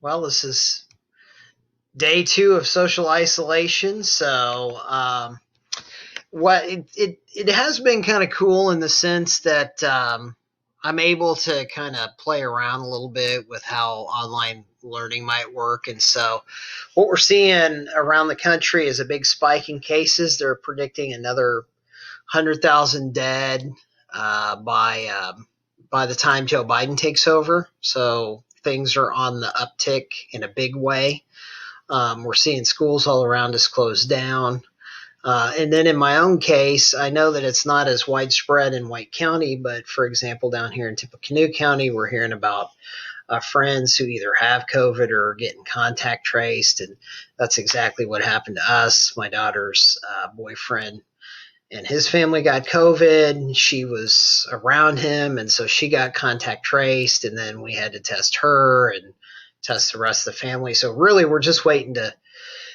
Well, this is day two of social isolation. It has been kind of cool in the sense that I'm able to kind of play around a little bit with how online learning might work. And so, what we're seeing around the country is a big spike in cases. They're predicting another 100,000 dead by the time Joe Biden takes over. So things are on the uptick in a big way. We're seeing schools all around us close down. And then in my own case, I know that it's not as widespread in White County, but for example, down here in Tippecanoe County, we're hearing about friends who either have COVID or are getting contact traced. And that's exactly what happened to us. My daughter's boyfriend and his family got COVID. She was around him, and so she got contact traced, and then we had to test her and test the rest of the family. So really, we're just waiting to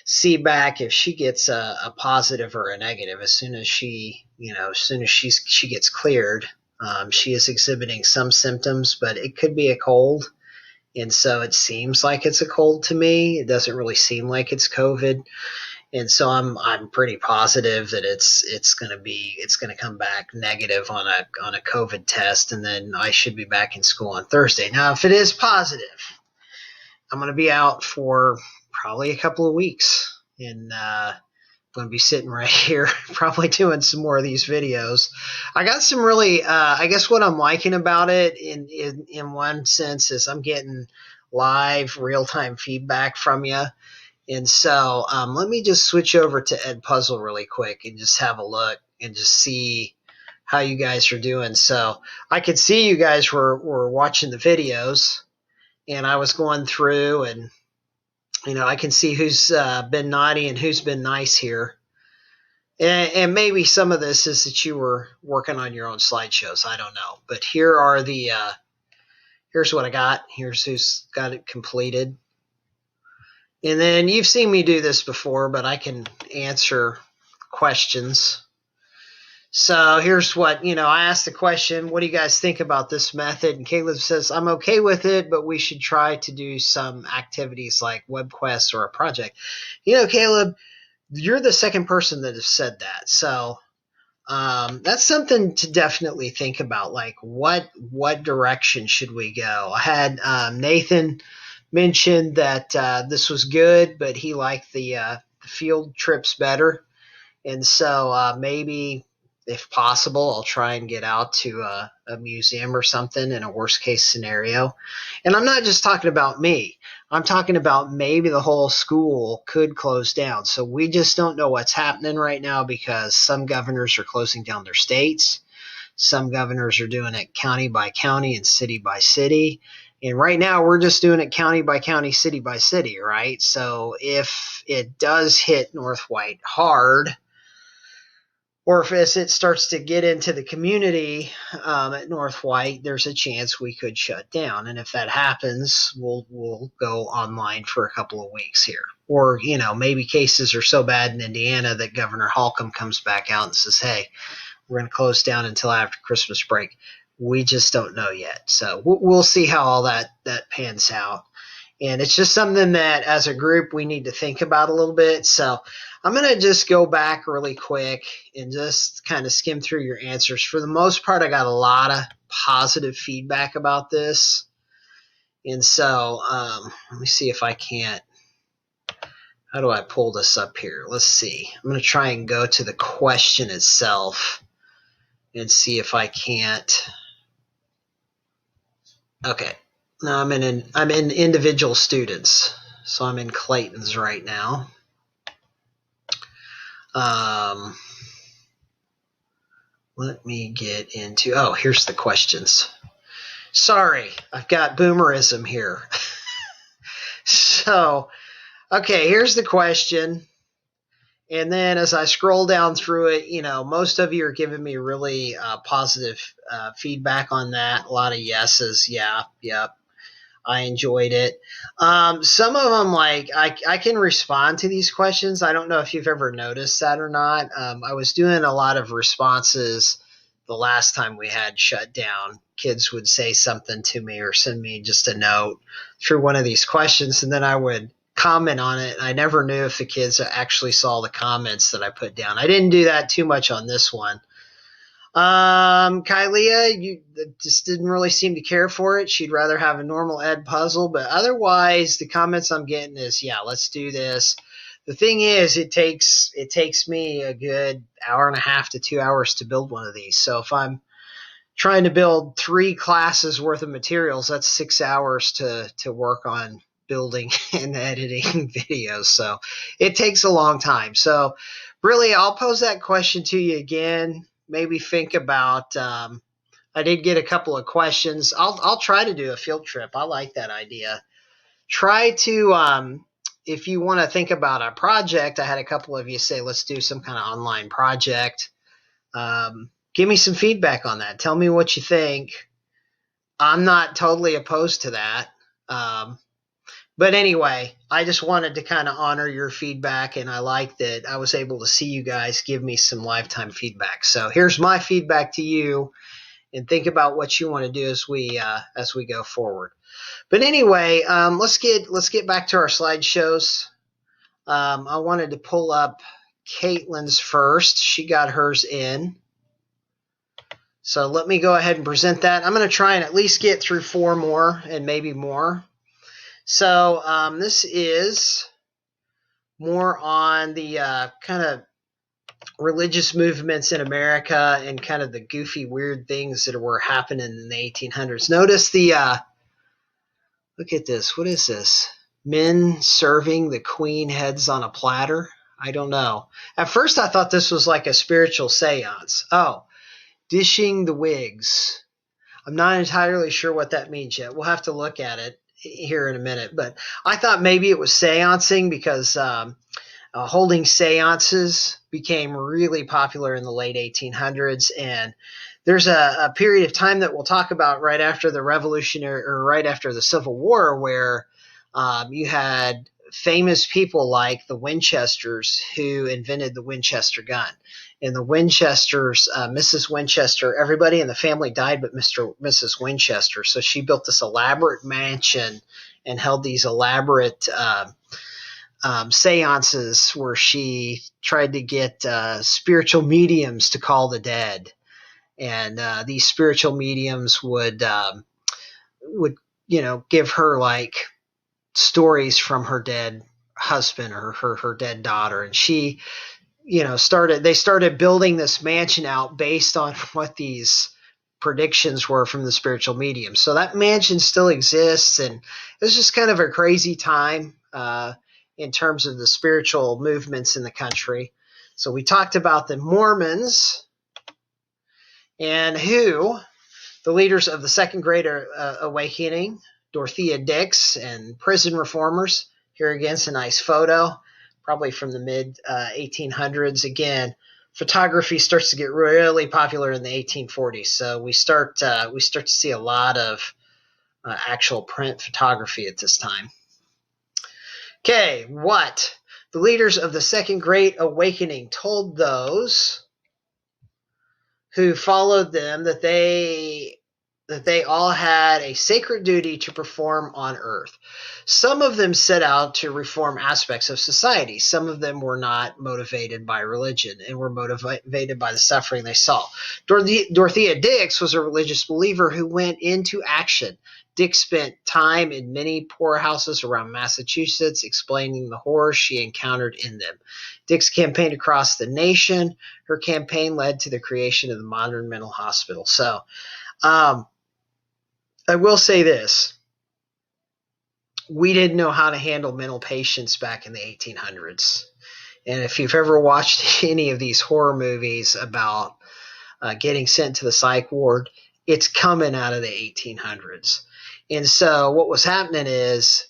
see back if she gets a positive or a negative. As soon as she gets cleared, she is exhibiting some symptoms, but it could be a cold. And so it seems like it's a cold to me. It doesn't really seem like it's COVID. And so I'm pretty positive that it's gonna come back negative on a COVID test, and then I should be back in school on Thursday. Now, if it is positive, I'm gonna be out for probably a couple of weeks, and I'm gonna be sitting right here, probably doing some more of these videos. I got some really, I guess what I'm liking about it in one sense is I'm getting live real time feedback from you. And so let me just switch over to Ed Puzzle really quick and just have a look and just see how you guys are doing. So I could see you guys were watching the videos, and I was going through, and I can see who's been naughty and who's been nice here. And maybe some of this is that you were working on your own slideshows. I don't know. But here's what I got. Here's who's got it completed. And then you've seen me do this before, but I can answer questions. So here's what, I asked the question, what do you guys think about this method? And Caleb says, I'm okay with it, but we should try to do some activities like web quests or a project. Caleb, you're the second person that has said that. So that's something to definitely think about. Like what direction should we go? I had Nathan mentioned that this was good, but he liked the field trips better. And so maybe, if possible, I'll try and get out to a museum or something in a worst case scenario. And I'm not just talking about me. I'm talking about maybe the whole school could close down. So we just don't know what's happening right now because some governors are closing down their states. Some governors are doing it county by county and city by city. And right now we're just doing it county by county, city by city, right? So if it does hit North White hard, or if as it starts to get into the community at North White, there's a chance we could shut down. And if that happens, we'll go online for a couple of weeks here. Or, maybe cases are so bad in Indiana that Governor Holcomb comes back out and says, hey, we're going to close down until after Christmas break. We just don't know yet. So we'll see how all that pans out. And it's just something that as a group we need to think about a little bit. So I'm going to just go back really quick and just kind of skim through your answers. For the most part, I got a lot of positive feedback about this. And so let me see if I can't. How do I pull this up here? Let's see. I'm going to try and go to the question itself and see if I can't. Okay. Now I'm in individual students. So I'm in Clayton's right now. Let me get into, here's the questions. Sorry, I've got boomerism here. So, okay, here's the question. And then as I scroll down through it, most of you are giving me really positive feedback on that. A lot of yeses. Yeah, yep. I enjoyed it. Some of them, like, I can respond to these questions. I don't know if you've ever noticed that or not. I was doing a lot of responses the last time we had shut down, kids would say something to me or send me just a note through one of these questions, and then I would comment on it. I never knew if the kids actually saw the comments that I put down. I didn't do that too much on this one. Kylia, you just didn't really seem to care for it. She'd rather have a normal ed puzzle, but otherwise the comments I'm getting is, yeah, let's do this. The thing is, it takes me a good hour and a half to 2 hours to build one of these. So if I'm trying to build 3 classes worth of materials, that's 6 hours to work on building and editing videos. So it takes a long time. So really, I'll pose that question to you again. Maybe think about, I did get a couple of questions. I'll try to do a field trip. I like that idea. Try to, if you want to think about a project, I had a couple of you say, let's do some kind of online project. Give me some feedback on that. Tell me what you think. I'm not totally opposed to that. But anyway, I just wanted to kind of honor your feedback, and I like that I was able to see you guys give me some lifetime feedback. So here's my feedback to you, and think about what you want to do as we go forward. But anyway, let's get back to our slideshows. I wanted to pull up Caitlin's first. She got hers in. So let me go ahead and present that. I'm going to try and at least get through 4 more and maybe more. So this is more on the kind of religious movements in America and kind of the goofy, weird things that were happening in the 1800s. Notice the, look at this. What is this? Men serving the queen heads on a platter? I don't know. At first I thought this was like a spiritual seance. Oh, dishing the wigs. I'm not entirely sure what that means yet. We'll have to look at it here in a minute, but I thought maybe it was seancing because holding seances became really popular in the late 1800s, and there's a period of time that we'll talk about right after the Revolutionary or right after the Civil War where you had famous people like the Winchesters who invented the Winchester gun. And the Winchesters, Mrs. Winchester, everybody in the family died but Mrs. Winchester. So she built this elaborate mansion and held these elaborate seances where she tried to get spiritual mediums to call the dead. And these spiritual mediums would give her like stories from her dead husband or her dead daughter. And she started building this mansion out based on what these predictions were from the spiritual medium. So that mansion still exists, and it was just kind of a crazy time in terms of the spiritual movements in the country. So we talked about the Mormons and who the leaders of the Second Great Awakening, Dorothea Dix, and prison reformers. Here again, it's a nice photo, probably from the mid 1800s. Again, photography starts to get really popular in the 1840s. So we start to see a lot of actual print photography at this time. Okay, what the leaders of the Second Great Awakening told those who followed them that they all had a sacred duty to perform on earth. Some of them set out to reform aspects of society. Some of them were not motivated by religion and were motivated by the suffering they saw. Dorothea Dix was a religious believer who went into action. Dix spent time in many poorhouses around Massachusetts explaining the horrors she encountered in them. Dix campaigned across the nation. Her campaign led to the creation of the modern mental hospital. So, I will say this. We didn't know how to handle mental patients back in the 1800s. And if you've ever watched any of these horror movies about getting sent to the psych ward, it's coming out of the 1800s. And so what was happening is,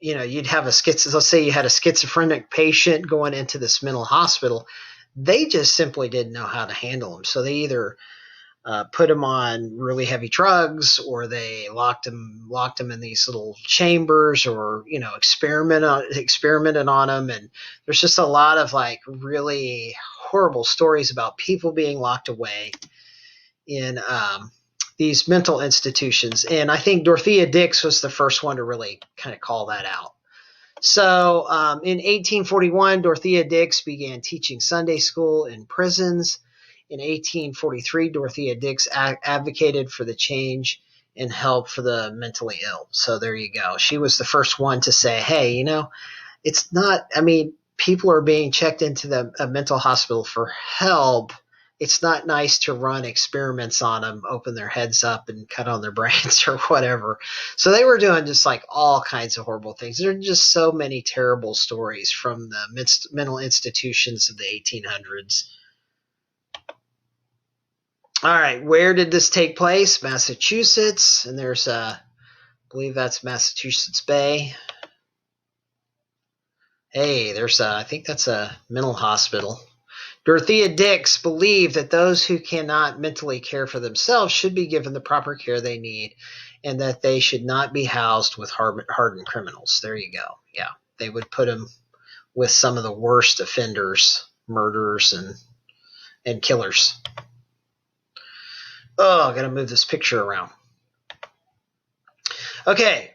you'd have let's say you had a schizophrenic patient going into this mental hospital. They just simply didn't know how to handle them. So they either put them on really heavy drugs, or they locked them in these little chambers, or experimented on them. And there's just a lot of like really horrible stories about people being locked away in these mental institutions. And I think Dorothea Dix was the first one to really kind of call that out. So in 1841, Dorothea Dix began teaching Sunday school in prisons. In 1843, Dorothea Dix advocated for the change and help for the mentally ill. So there you go. She was the first one to say, hey, you know, it's not, I mean, people are being checked into a mental hospital for help. It's not nice to run experiments on them, open their heads up and cut on their brains or whatever. So they were doing just like all kinds of horrible things. There are just so many terrible stories from the mental institutions of the 1800s. All right, where did this take place? Massachusetts, and there's I believe that's Massachusetts Bay. Hey, there's I think that's a mental hospital. Dorothea Dix believed that those who cannot mentally care for themselves should be given the proper care they need, and that they should not be housed with hardened criminals. There you go. Yeah, they would put them with some of the worst offenders, murderers, and killers. Oh, I gotta move this picture around. Okay,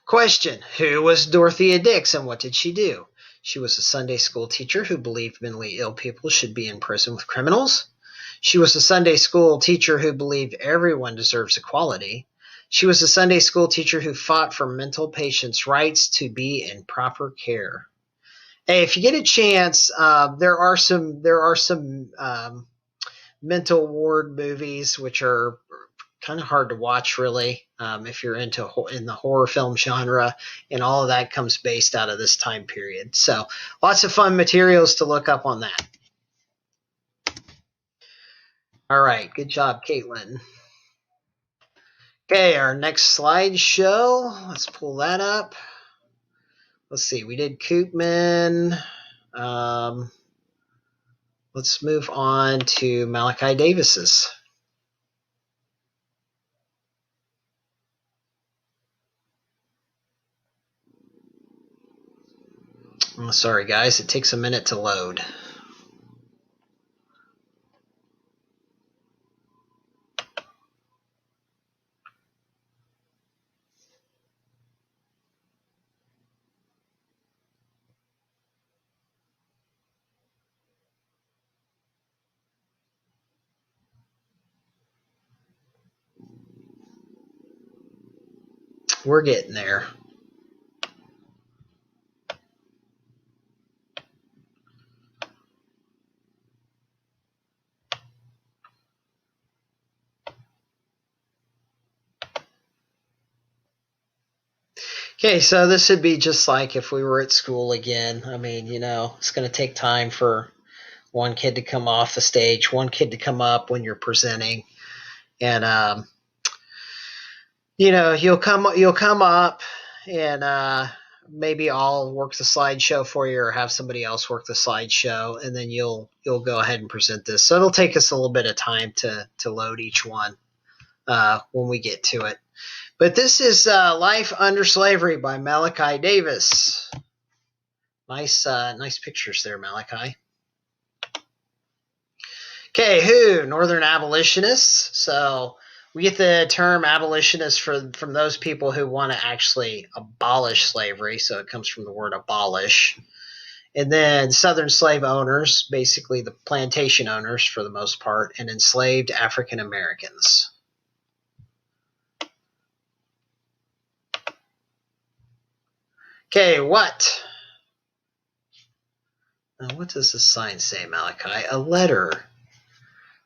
question. Who was Dorothea Dix and what did she do? She was a Sunday school teacher who believed mentally ill people should be in prison with criminals. She was a Sunday school teacher who believed everyone deserves equality. She was a Sunday school teacher who fought for mental patients' rights to be in proper care. Hey, if you get a chance, there are some mental ward movies which are kind of hard to watch, really, if you're in the horror film genre, and all of that comes based out of this time period. So lots of fun materials to look up on that. All right, good job, Caitlin. Okay, our next slideshow. Let's pull that up. Let's see, we did Koopman. Let's move on to Malachi Davis's. Oh, sorry, guys, it takes a minute to load. We're getting there. Okay, so this would be just like if we were at school again. I mean, you know, it's going to take time for one kid to come off the stage, one kid to come up when you're presenting, and you know, you'll come up, and maybe I'll work the slideshow for you, or have somebody else work the slideshow, and then you'll go ahead and present this. So it'll take us a little bit of time to load each one when we get to it. But this is Life Under Slavery by Malachi Davis. Nice pictures there, Malachi. Okay, who? Northern abolitionists. So we get the term abolitionist from those people who want to actually abolish slavery. So it comes from the word abolish. And then Southern slave owners, basically the plantation owners for the most part, and enslaved African Americans. Okay, what? Now, what does this sign say, Malachi? A letter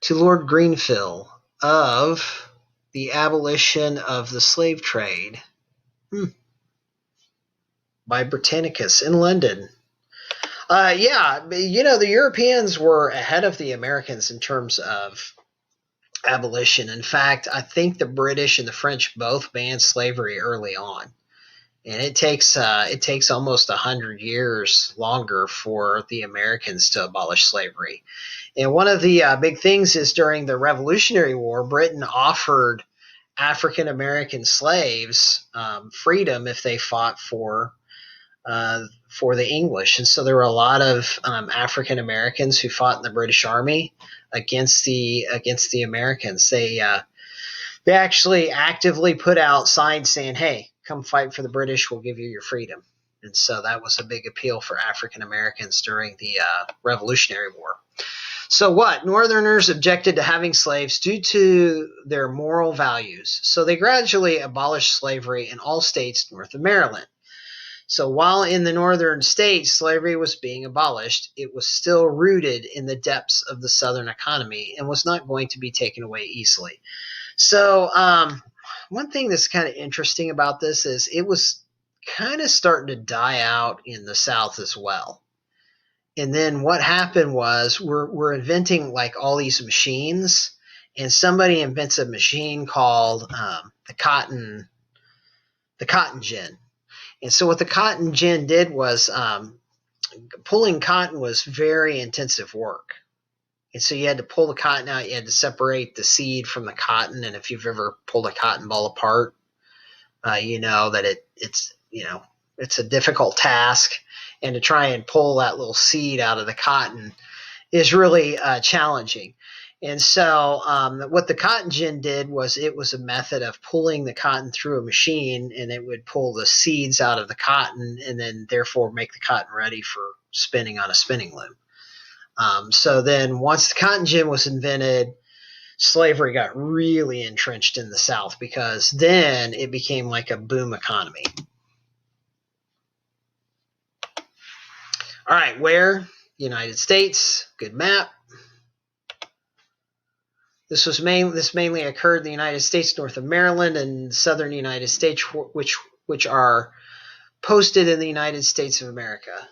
to Lord Grenville of the abolition of the slave trade by Britannicus in London. Yeah, you know, the Europeans were ahead of the Americans in terms of abolition. In fact, I think the British and the French both banned slavery early on. And it takes almost 100 years longer for the Americans to abolish slavery. And one of the big things is during the Revolutionary War, Britain offered African American slaves freedom if they fought for for the English. And so there were a lot of African Americans who fought in the British Army against the Americans. They actually actively put out signs saying, "Hey, come fight for the British. We'll give you your freedom." And so that was a big appeal for African Americans during the Revolutionary War. So what? Northerners objected to having slaves due to their moral values. So they gradually abolished slavery in all states north of Maryland. So while in the northern states slavery was being abolished, it was still rooted in the depths of the southern economy and was not going to be taken away easily. So one thing that's kind of interesting about this is it was kind of starting to die out in the South as well. And then what happened was we're inventing like all these machines, and somebody invents a machine called the cotton gin. And so what the cotton gin did was pulling cotton was very intensive work. And so you had to pull the cotton out. You had to separate the seed from the cotton. And if you've ever pulled a cotton ball apart, you know that it's a difficult task. And to try and pull that little seed out of the cotton is really challenging. And so what the cotton gin did was it was a method of pulling the cotton through a machine, and it would pull the seeds out of the cotton and then therefore make the cotton ready for spinning on a spinning loom. So then once the cotton gin was invented, slavery got really entrenched in the South because then it became like a boom economy. All right, where? United States. Good map. This mainly occurred in the United States north of Maryland and southern United States, which are posted in the United States of America.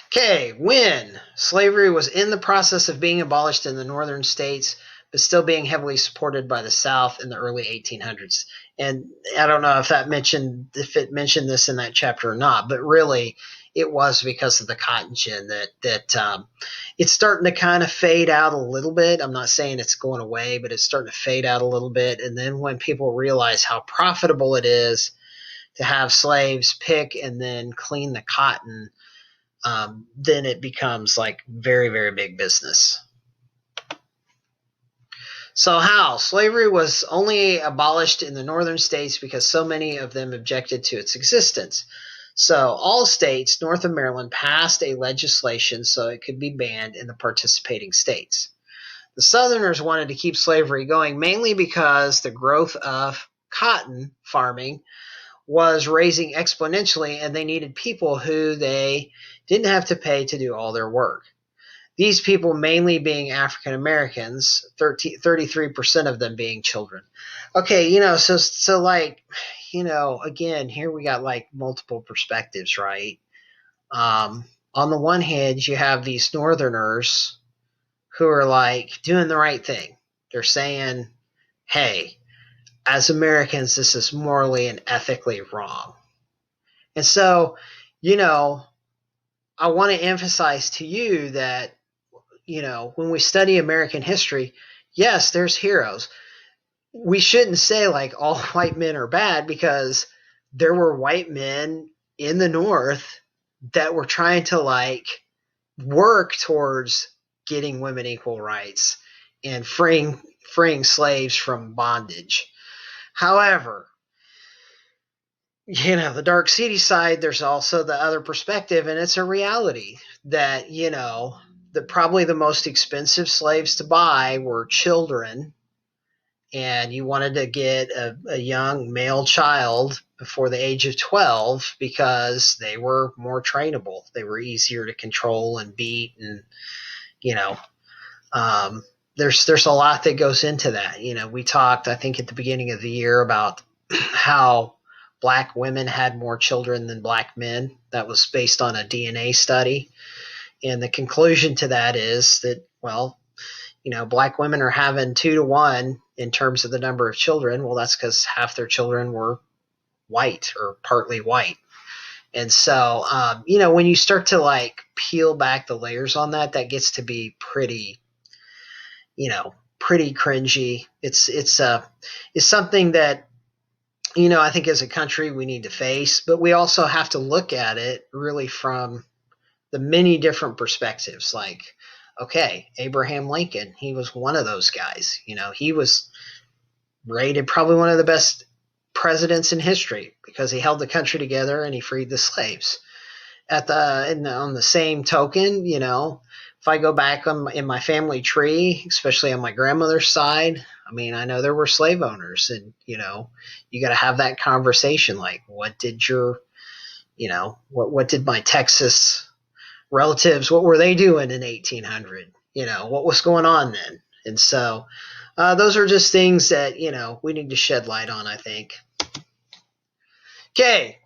Okay, when slavery was in the process of being abolished in the northern states, but still being heavily supported by the South in the early 1800s. And I don't know if it mentioned this in that chapter or not, but really it was because of the cotton gin that it's starting to kind of fade out a little bit. I'm not saying it's going away, but it's starting to fade out a little bit. And then when people realize how profitable it is to have slaves pick and then clean the cotton, then it becomes like very, very big business. So how? Slavery was only abolished in the northern states because so many of them objected to its existence. So all states north of Maryland passed a legislation so it could be banned in the participating states. The Southerners wanted to keep slavery going mainly because the growth of cotton farming was raising exponentially, and they needed people who they didn't have to pay to do all their work. These people mainly being African Americans, 33% of them being children. Okay, so like, again, here we got like multiple perspectives, right? On the one hand, you have these Northerners who are like doing the right thing. They're saying, hey, as Americans, this is morally and ethically wrong. And so, I want to emphasize to you that, when we study American history, yes, there's heroes. We shouldn't say like all white men are bad, because there were white men in the North that were trying to like work towards getting women equal rights and freeing slaves from bondage. However, the dark, seedy side, there's also the other perspective, and it's a reality that, probably the most expensive slaves to buy were children, and you wanted to get a young male child before the age of 12 because they were more trainable. They were easier to control and beat, and, there's a lot that goes into that. We talked, I think, at the beginning of the year about how black women had more children than black men. That was based on a DNA study. And the conclusion to that is that, black women are having 2 to 1 in terms of the number of children. Well, that's because half their children were white or partly white. And so, when you start to like peel back the layers on that, that gets to be pretty cringy. It's something that I think as a country we need to face, but we also have to look at it really from the many different perspectives. Like, okay, Abraham Lincoln, he was one of those guys. He was rated probably one of the best presidents in history because he held the country together and he freed the slaves. On the same token, if I go back in my family tree, especially on my grandmother's side, I mean, I know there were slave owners, and you got to have that conversation. Like, what did my Texas relatives, what were they doing in 1800? What was going on then? And so, those are just things that we need to shed light on, I think. Okay.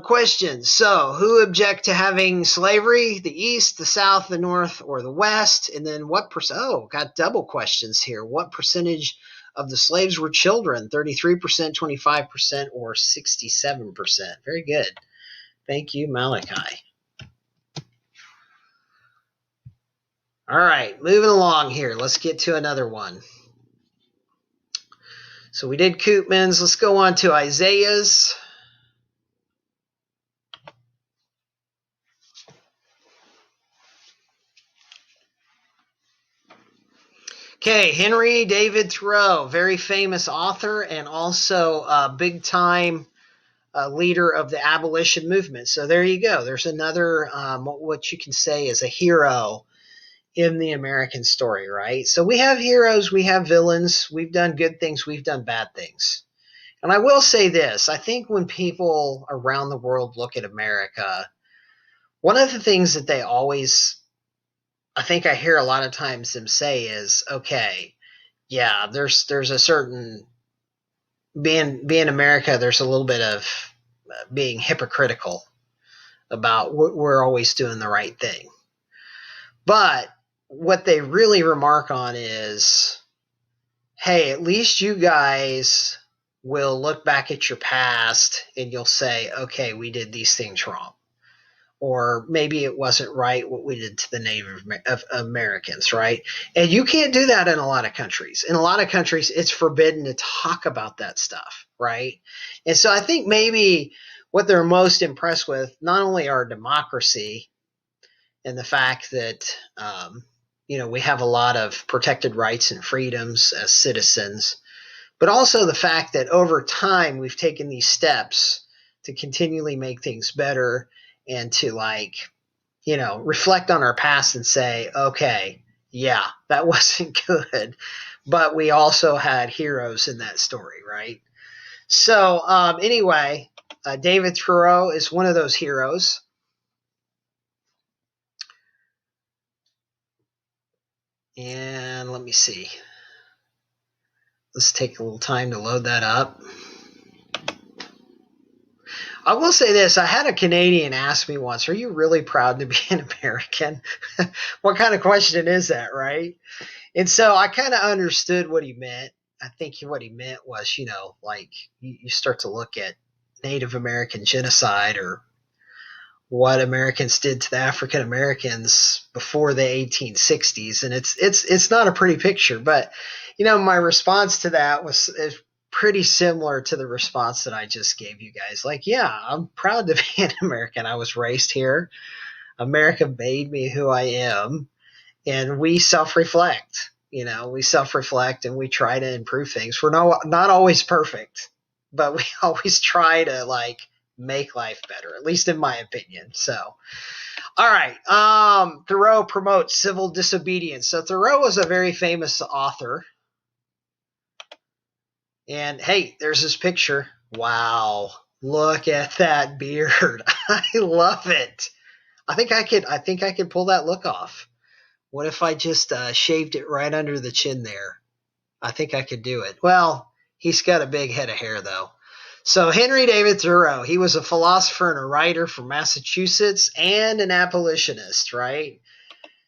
Questions. So, who object to having slavery? The East, the South, the North, or the West? And then what percent? Oh, got double questions here. What percentage of the slaves were children? 33%, 25%, or 67%? Very good. Thank you, Malachi. All right, moving along here. Let's get to another one. So we did Koopman's. Let's go on to Isaiah's. Okay, Henry David Thoreau, very famous author and also a big-time leader of the abolition movement. So there you go. There's another, what you can say is a hero in the American story, right? So we have heroes, we have villains, we've done good things, we've done bad things. And I will say this, I think when people around the world look at America, one of the things that they always, I think I hear a lot of times them say is, okay, yeah, there's a certain, being America, there's a little bit of being hypocritical about we're always doing the right thing. But what they really remark on is, hey, at least you guys will look back at your past and you'll say, okay, we did these things wrong. Or maybe it wasn't right what we did to the Native Americans, right? And you can't do that in a lot of countries. In a lot of countries, it's forbidden to talk about that stuff, right? And so I think maybe what they're most impressed with, not only our democracy and the fact that, we have a lot of protected rights and freedoms as citizens, but also the fact that over time we've taken these steps to continually make things better and to reflect on our past and say, okay, yeah, that wasn't good, but we also had heroes in that story, right? So anyway, David Thoreau is one of those heroes. And let me see. Let's take a little time to load that up. I will say this. I had a Canadian ask me once, are you really proud to be an American? What kind of question is that, right? And so I kind of understood what he meant. I think what he meant was, you start to look at Native American genocide or what Americans did to the African Americans before the 1860s, and it's not a pretty picture. But my response to that is pretty similar to the response that I just gave you guys. Like, yeah, I'm proud to be an American. I was raised here. America made me who I am, and we self-reflect. We self-reflect and we try to improve things. We're not always perfect, but we always try to make life better, at least in my opinion. So, all right. Thoreau promotes civil disobedience. So Thoreau was a very famous author. And hey, there's this picture. Wow. Look at that beard. I love it. I think I could pull that look off. What if I just shaved it right under the chin there? I think I could do it. Well, he's got a big head of hair though. So Henry David Thoreau, he was a philosopher and a writer from Massachusetts and an abolitionist, right?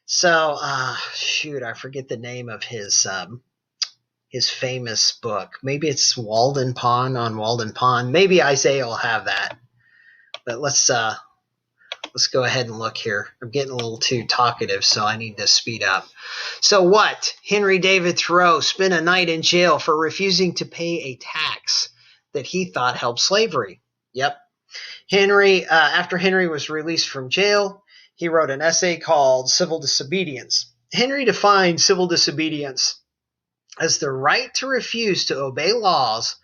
So, I forget the name of his famous book. Maybe it's Walden Pond on Walden Pond. Maybe Isaiah will have that. But let's go ahead and look here. I'm getting a little too talkative, so I need to speed up. So what? Henry David Thoreau spent a night in jail for refusing to pay a tax. that he thought helped slavery. Yep. Henry, after Henry was released from jail, he wrote an essay called Civil Disobedience. Henry defined civil disobedience as the right to refuse to obey laws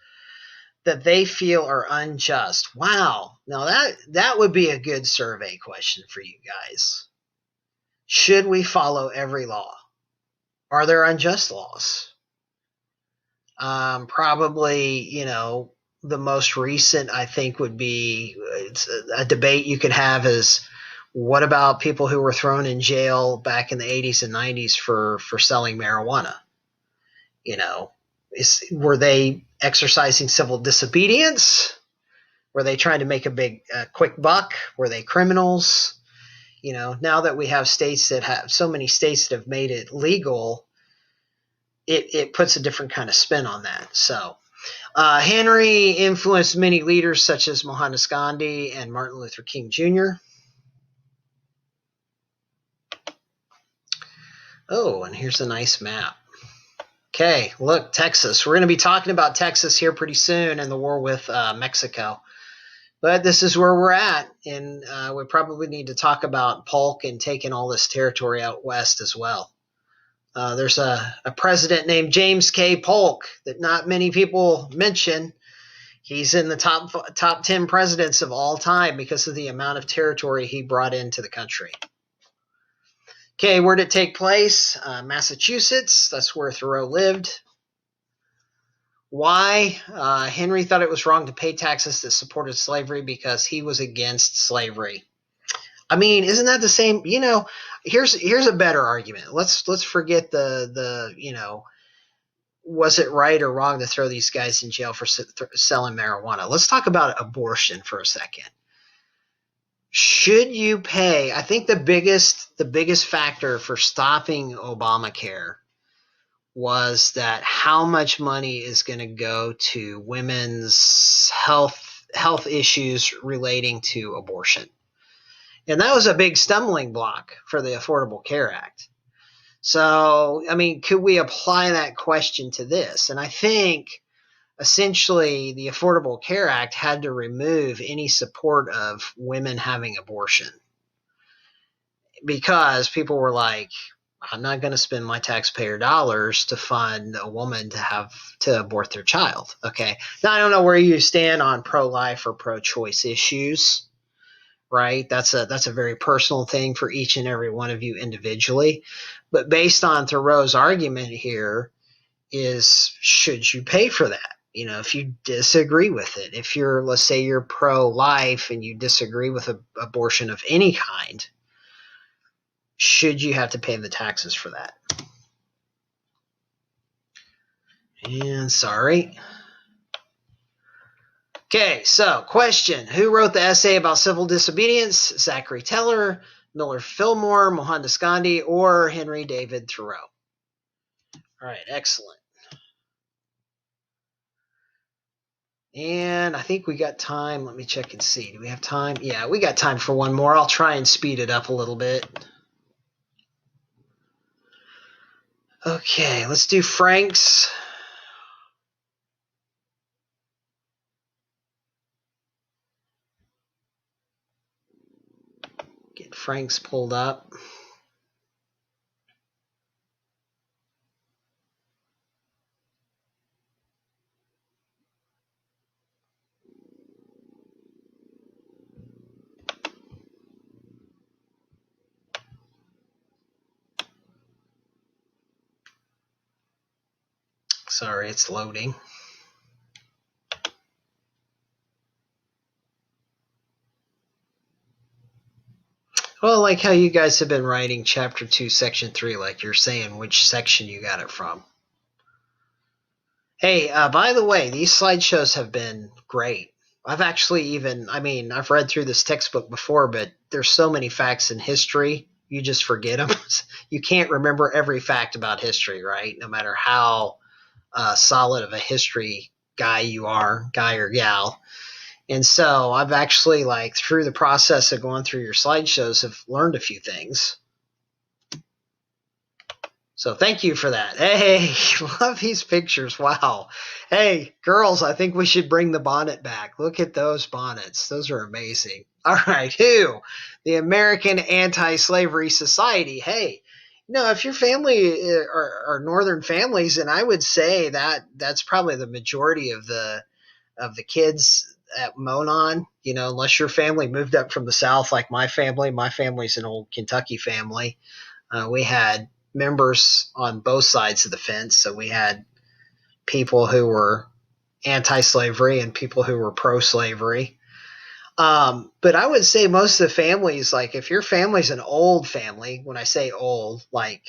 that they feel are unjust. Wow. Now that would be a good survey question for you guys. Should we follow every law? Are there unjust laws? Probably, the most recent, I think, would be a debate you could have is what about people who were thrown in jail back in the 80s and 90s for selling marijuana? Were they exercising civil disobedience? Were they trying to make a quick buck? Were they criminals? Now that we have states that have so many states that have made it legal, it puts a different kind of spin on that. So Henry influenced many leaders such as Mohandas Gandhi and Martin Luther King Jr. Oh, and here's a nice map. Okay, look, Texas. We're going to be talking about Texas here pretty soon and the war with Mexico. But this is where we're at, and we probably need to talk about Polk and taking all this territory out west as well. There's a president named James K. Polk that not many people mention. He's in the top 10 presidents of all time because of the amount of territory he brought into the country. Okay, where did it take place? Massachusetts. That's where Thoreau lived. Why? Henry thought it was wrong to pay taxes that supported slavery because he was against slavery. I mean, isn't that the same? Here's a better argument. Let's forget the was it right or wrong to throw these guys in jail for selling marijuana? Let's talk about abortion for a second. Should you pay? I think the biggest factor for stopping Obamacare was that how much money is going to go to women's health issues relating to abortion. And that was a big stumbling block for the Affordable Care Act. So, I mean, could we apply that question to this? And I think essentially the Affordable Care Act had to remove any support of women having abortion because people were like, I'm not going to spend my taxpayer dollars to fund a woman to abort their child. Okay. Now, I don't know where you stand on pro-life or pro-choice issues, right? That's a very personal thing for each and every one of you individually. But based on Thoreau's argument here is, should you pay for that? If you disagree with it, if let's say you're pro-life and you disagree with abortion of any kind, should you have to pay the taxes for that? And sorry. Okay, so question. Who wrote the essay about civil disobedience? Zachary Taylor, Miller Fillmore, Mohandas Gandhi, or Henry David Thoreau? All right, excellent. And I think we got time. Let me check and see. Do we have time? Yeah, we got time for one more. I'll try and speed it up a little bit. Okay, let's do Frank's. Get Frank's pulled up. Sorry, it's loading. Well, like how you guys have been writing chapter 2, section 3, like you're saying which section you got it from. Hey, by the way, these slideshows have been great. I've read through this textbook before, but there's so many facts in history, you just forget them. You can't remember every fact about history, right? No matter how solid of a history guy you are, guy or gal. And so I've actually, through the process of going through your slideshows, have learned a few things. So thank you for that. Hey, love these pictures. Wow. Hey, girls, I think we should bring the bonnet back. Look at those bonnets. Those are amazing. All right, who? The American Anti-Slavery Society. Hey, if your family are northern families, and I would say that's probably the majority of the kids at Monon, unless your family moved up from the South like my family. My family's an old Kentucky family. We had members on both sides of the fence. So we had people who were anti-slavery and people who were pro-slavery. But I would say most of the families, like if your family's an old family, when I say old, like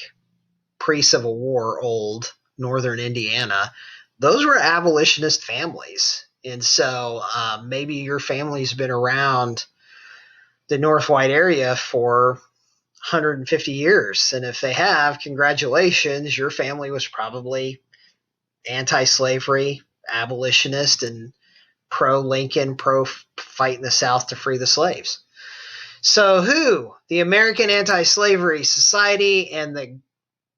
pre-Civil War old, northern Indiana, those were abolitionist families. And so maybe your family's been around the North White area for 150 years. And if they have, congratulations, your family was probably anti-slavery, abolitionist, and pro-Lincoln, pro-fight in the South to free the slaves. So who? The American Anti-Slavery Society and the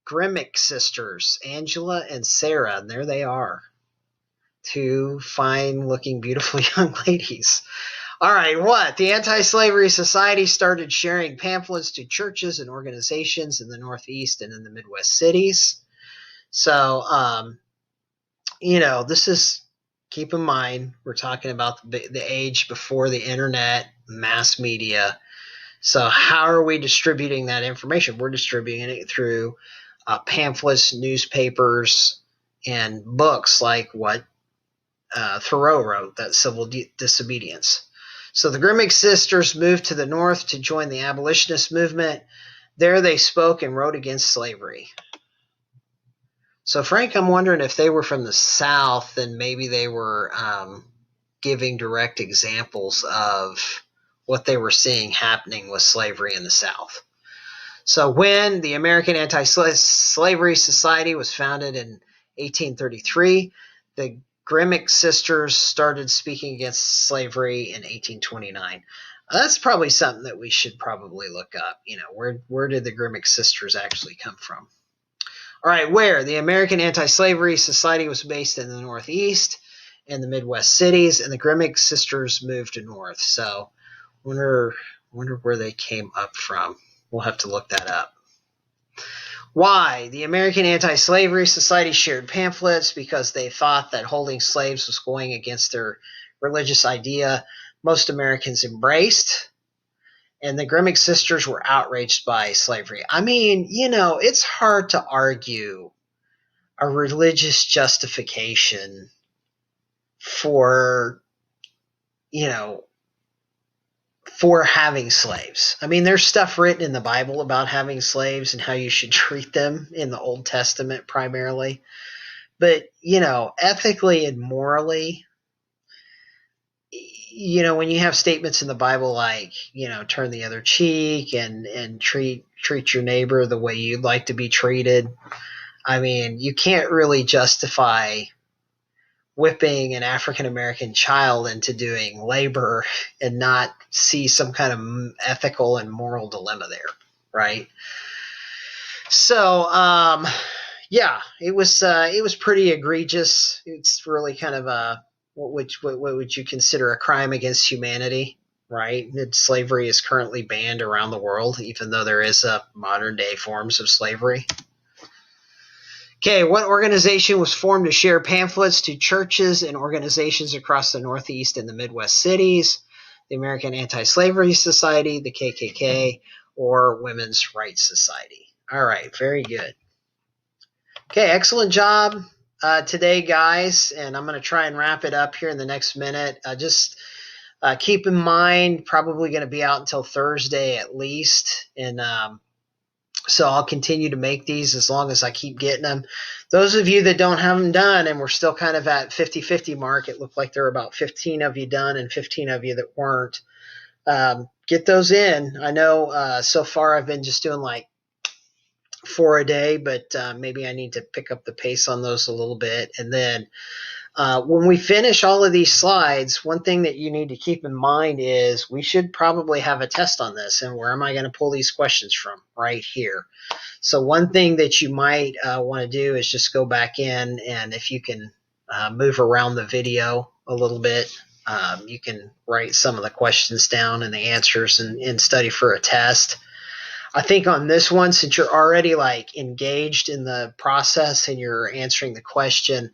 Grimmick sisters, Angela and Sarah. And there they are. Two fine-looking, beautiful young ladies. All right, what? The Anti-Slavery Society started sharing pamphlets to churches and organizations in the Northeast and in the Midwest cities. So, this is, keep in mind, we're talking about the age before the internet, mass media. So how are we distributing that information? We're distributing it through pamphlets, newspapers, and books like what Thoreau wrote, that Civil Disobedience. So the Grimmick sisters moved to the North to join the abolitionist movement. There they spoke and wrote against slavery. So, Frank, I'm wondering if they were from the South, then maybe they were giving direct examples of what they were seeing happening with slavery in the South. So when the American Anti-Slavery Society was founded in 1833, the Grimmick sisters started speaking against slavery in 1829. That's probably something that we should probably look up. Where did the Grimmick sisters actually come from? All right, where? The American Anti-Slavery Society was based in the Northeast and the Midwest cities, and the Grimmick sisters moved to North. So wonder where they came up from. We'll have to look that up. Why? The American Anti-Slavery Society shared pamphlets because they thought that holding slaves was going against their religious idea most Americans embraced. And the Grimmick sisters were outraged by slavery. I mean, it's hard to argue a religious justification for having slaves. I mean, there's stuff written in the Bible about having slaves and how you should treat them in the Old Testament primarily. But, ethically and morally, when you have statements in the Bible like, turn the other cheek and treat your neighbor the way you'd like to be treated, I mean, you can't really justify whipping an African-American child into doing labor and not see some kind of ethical and moral dilemma there, right? So, it was pretty egregious. It's really kind of what would you consider a crime against humanity, right? Slavery is currently banned around the world, even though there is modern day forms of slavery. Okay, what organization was formed to share pamphlets to churches and organizations across the Northeast and the Midwest cities? The American Anti-Slavery Society, the KKK, or Women's Rights Society? All right, very good. Okay, excellent job today, guys, and I'm going to try and wrap it up here in the next minute. Just keep in mind, probably going to be out until Thursday at least, and so I'll continue to make these as long as I keep getting them. Those of you that don't have them done, and we're still kind of at 50-50 mark, it looked like there were about 15 of you done and 15 of you that weren't. Get those in. I know so far I've been just doing like 4 a day, but maybe I need to pick up the pace on those a little bit. And then When we finish all of these slides, one thing that you need to keep in mind is we should probably have a test on this. And where am I going to pull these questions from? Right here. So one thing that you might want to do is just go back in, and if you can move around the video a little bit, you can write some of the questions down and the answers and study for a test. I think on this one, since you're already like engaged in the process and you're answering the question,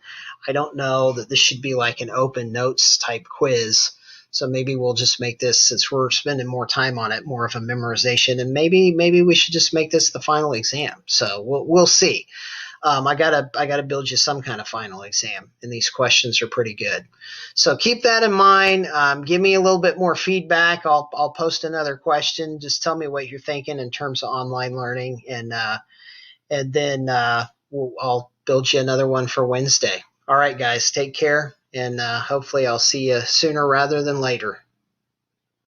I don't know that this should be like an open notes type quiz. So maybe we'll just make this, since we're spending more time on it, more of a memorization, and maybe we should just make this the final exam. So we'll see. I gotta build you some kind of final exam, and these questions are pretty good. So keep that in mind. Give me a little bit more feedback. I'll post another question. Just tell me what you're thinking in terms of online learning, and then I'll build you another one for Wednesday. All right, guys, take care, and hopefully I'll see you sooner rather than later.